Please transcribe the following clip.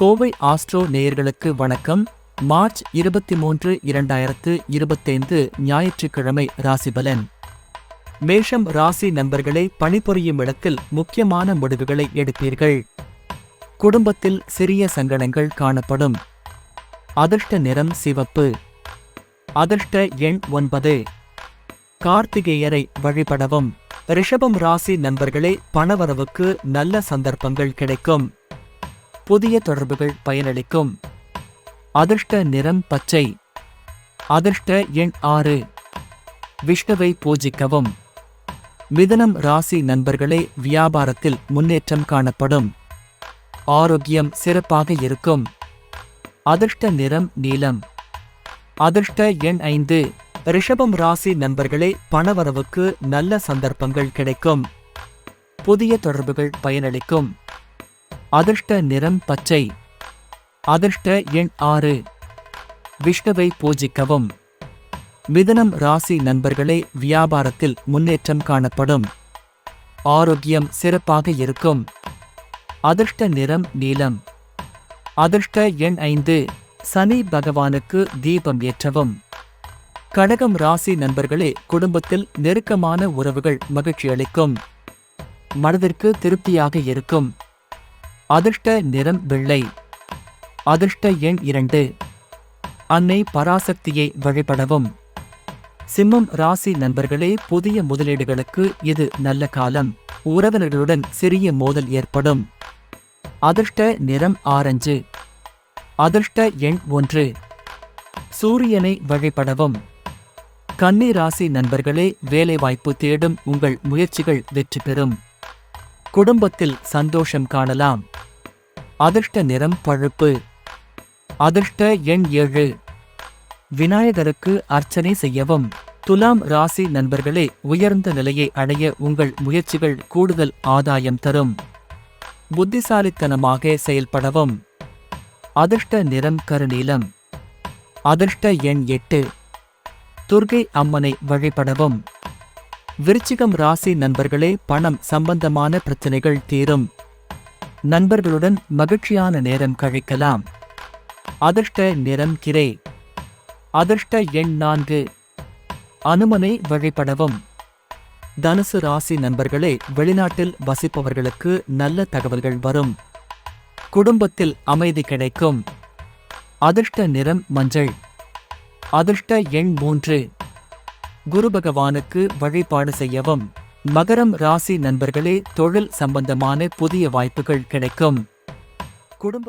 Kovai astro நேயர்களுக்கு வணக்கம். March 23, 2025 ஞாயிற்றுக்கிழமை ராசிபலன். மேஷம் ராசி நண்பர்களை பணிபுரியும் இடத்தில் முக்கியமான முடிவுகளை எடுப்பீர்கள். குடும்பத்தில் சிறிய சங்கடங்கள் காணப்படும். அதிர்ஷ்ட நிறம் சிவப்பு. அதிர்ஷ்ட எண் 9. கார்த்திகேயரை வழிபடவும். ரிஷபம் ராசி நண்பர்களே, பணவரவுக்கு நல்ல சந்தர்ப்பங்கள் கிடைக்கும். புதிய தொடர்புகள் பயனளிக்கும். அதிர்ஷ்ட நிறம் பச்சை. அதிர்ஷ்ட எண் 6. விஷ்ணுவை பூஜிக்கவும். மிதுனம் ராசி நண்பர்களே, வியாபாரத்தில் முன்னேற்றம் காணப்படும். ஆரோக்கியம் சிறப்பாக இருக்கும். அதிர்ஷ்ட நிறம் நீலம். அதிர்ஷ்ட எண் 5. ரிஷபம் ராசி நண்பர்களே, பணவரவுக்கு நல்ல சந்தர்ப்பங்கள் கிடைக்கும். புதிய தொடர்புகள் பயனளிக்கும். அதிர்ஷ்ட நிறம் பச்சை. அதிர்ஷ்ட எண் 6. விஷ்ணுவை பூஜிக்கவும். மிதுனம் ராசி நண்பர்களே, வியாபாரத்தில் முன்னேற்றம் காணப்படும். ஆரோக்கியம் சிறப்பாக இருக்கும். அதிர்ஷ்ட நிறம் நீலம். அதிர்ஷ்ட எண் 5. சனி பகவானுக்கு தீபம் ஏற்றவும். கடகம் ராசி நண்பர்களே, குடும்பத்தில் நெருக்கமான உறவுகள் மகிழ்ச்சியளிக்கும். மனதிற்கு திருப்தியாக இருக்கும். அதிர்ஷ்ட நிறம் வெள்ளை. அதிர்ஷ்ட எண் 2. அன்னை பராசக்தியை வழிபடவும். சிம்மம் ராசி நண்பர்களே, புதிய முதலீடுகளுக்கு இது நல்ல காலம். உறவினர்களுடன் சிறிய மோதல் ஏற்படும். அதிர்ஷ்ட நிறம் ஆரஞ்சு. அதிர்ஷ்ட எண் 1. சூரியனை வழிபடவும். கன்னி ராசி நண்பர்களே, வேலைவாய்ப்பு தேடும் உங்கள் முயற்சிகள் வெற்றி பெறும். குடும்பத்தில் சந்தோஷம் காணலாம். அதிர்ஷ்ட நிறம் பழுப்பு. அதிர்ஷ்ட எண் 7. விநாயகருக்கு அர்ச்சனை செய்யவும். துலாம் ராசி நண்பர்களே, உயர்ந்த நிலையை அடைய உங்கள் முயற்சிகள் கூடுதல் ஆதாயம் தரும். புத்திசாலித்தனமாக செயல்படவும். அதிர்ஷ்ட நிறம் கருநீலம். அதிர்ஷ்ட எண் 8. துர்க்கை அம்மனை வழிபடவும். விருச்சிகம் ராசி நண்பர்களே, பணம் சம்பந்தமான பிரச்சனைகள் தீரும். நண்பர்களுடன் மகிழ்ச்சியான நேரம் கழிக்கலாம். அதிர்ஷ்ட நிறம் கிரே. அதிர்ஷ்ட எண் 4. அனுமனை வழிபடவும். தனுசு ராசி நண்பர்களே, வெளிநாட்டில் வசிப்பவர்களுக்கு நல்ல தகவல்கள் வரும். குடும்பத்தில் அமைதி கிடைக்கும். அதிர்ஷ்ட நிறம் மஞ்சள். அதிர்ஷ்ட எண் 3. குரு பகவானுக்கு வழிபாடு செய்யவும். மகரம் ராசி நண்பர்களே, தொழில் சம்பந்தமான புதிய வாய்ப்புகள் கிடைக்கும். குடும்ப